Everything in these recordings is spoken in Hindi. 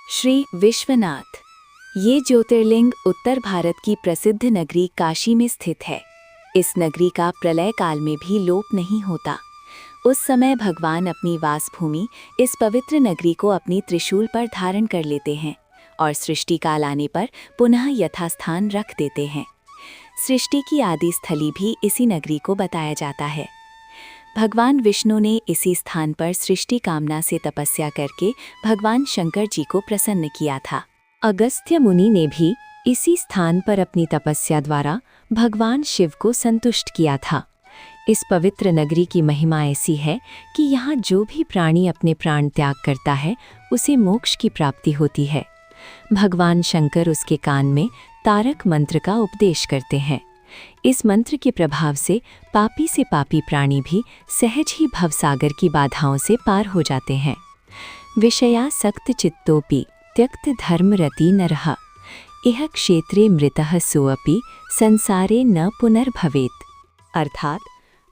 श्री विश्वनाथ। ये ज्योतिर्लिंग उत्तर भारत की प्रसिद्ध नगरी काशी में स्थित है। इस नगरी का प्रलय काल में भी लोप नहीं होता। उस समय भगवान अपनी वासभूमि इस पवित्र नगरी को अपनी त्रिशूल पर धारण कर लेते हैं और सृष्टि काल आने पर पुनः यथास्थान रख देते हैं। सृष्टि की आदि स्थली भी इसी नगरी को बताया जाता है। भगवान विष्णु ने इसी स्थान पर सृष्टि कामना से तपस्या करके भगवान शंकर जी को प्रसन्न किया था। अगस्त्य मुनि ने भी इसी स्थान पर अपनी तपस्या द्वारा भगवान शिव को संतुष्ट किया था। इस पवित्र नगरी की महिमा ऐसी है कि यहाँ जो भी प्राणी अपने प्राण त्याग करता है उसे मोक्ष की प्राप्ति होती है। भगवान शंकर उसके कान में तारक मंत्र का उपदेश करते हैं। इस मंत्र के प्रभाव से पापी से पापी प्राणी भी सहज ही भवसागर की बाधाओं से पार हो जाते हैं। विषयासक्त चित्तोपि त्यक्त धर्मरति नरः इह क्षेत्रे मृतः सोऽपि संसारे न पुनर्भवेत्। अर्थात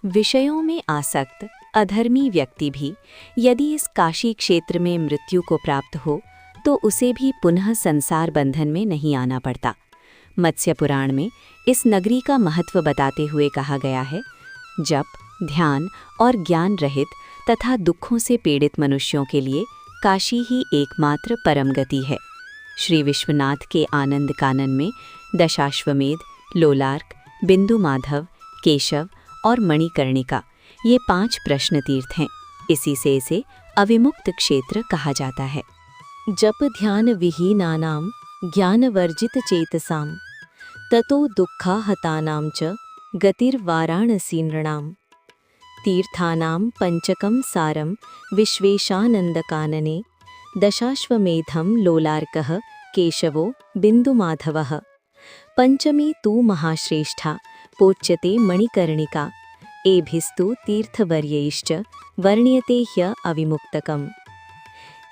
विषयों में आसक्त अधर्मी व्यक्ति भी यदि इस काशी क्षेत्र में मृत्यु को प्राप्त हो तो उसे भी पुनः संसार बंधन में नहीं आना पड़ता। मत्स्य पुराण में इस नगरी का महत्व बताते हुए कहा गया है, जप, ध्यान और ज्ञान रहित तथा दुखों से पीड़ित मनुष्यों के लिए काशी ही एकमात्र परम गति है। श्री विश्वनाथ के आनंद कानन में दशाश्वमेध, लोलार्क, बिंदु माधव, केशव और मणिकर्णिका ये 5 प्रश्न तीर्थ हैं। इसी से इसे अविमुक्त क्षेत्र कहा जाता है। जप ध्यान विहीनानां ज्ञानवर्जित चेतसां ततो दुःखा हतानां च गतिर्वाराणसी नृणां। तीर्थानां पंचकं सारं विश्वेशानन्दकानने दशाश्वमेधं लोलार्कः केशवो बिन्दुमाधवः। पंचमी तु महाश्रेष्ठा पोच्यते मणिकर्णिका एभिस्तु तीर्थवर्यैश्च वर्ण्यते ह्य अविमुक्तकम्।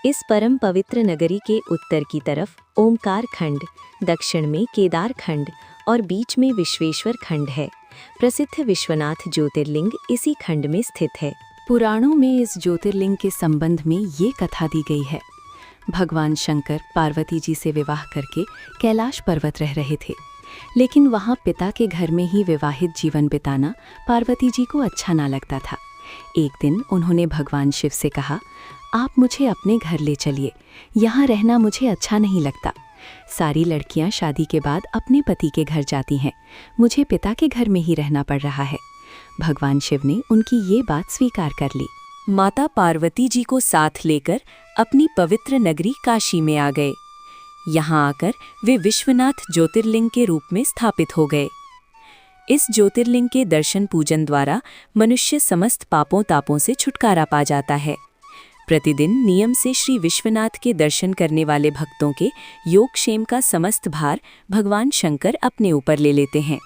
इस परम पवित्र नगरी के उत्तर की तरफ ओमकार खंड, दक्षिण में केदार खंड और बीच में विश्वेश्वर खंड है। प्रसिद्ध विश्वनाथ ज्योतिर्लिंग इसी खंड में स्थित है। पुराणों में इस ज्योतिर्लिंग के संबंध में ये कथा दी गई है। भगवान शंकर पार्वती जी से विवाह करके कैलाश पर्वत रह रहे थे, लेकिन वहाँ पिता के घर में ही विवाहित जीवन बिताना पार्वती जी को अच्छा ना लगता था। एक दिन उन्होंने भगवान शिव से कहा, आप मुझे अपने घर ले चलिए, यहाँ रहना मुझे अच्छा नहीं लगता। सारी लड़कियाँ शादी के बाद अपने पति के घर जाती हैं, मुझे पिता के घर में ही रहना पड़ रहा है। भगवान शिव ने उनकी ये बात स्वीकार कर ली। माता पार्वती जी को साथ लेकर अपनी पवित्र नगरी काशी में आ गए। यहाँ आकर वे विश्वनाथ ज्योतिर्लिंग के रूप में स्थापित हो गए। इस ज्योतिर्लिंग के दर्शन पूजन द्वारा मनुष्य समस्त पापों तापों से छुटकारा पा जाता है। प्रतिदिन नियम से श्री विश्वनाथ के दर्शन करने वाले भक्तों के योगक्षेम का समस्त भार भगवान शंकर अपने ऊपर ले लेते हैं।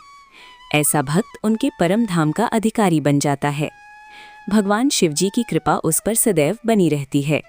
ऐसा भक्त उनके परम धाम का अधिकारी बन जाता है। भगवान शिवजी की कृपा उस पर सदैव बनी रहती है।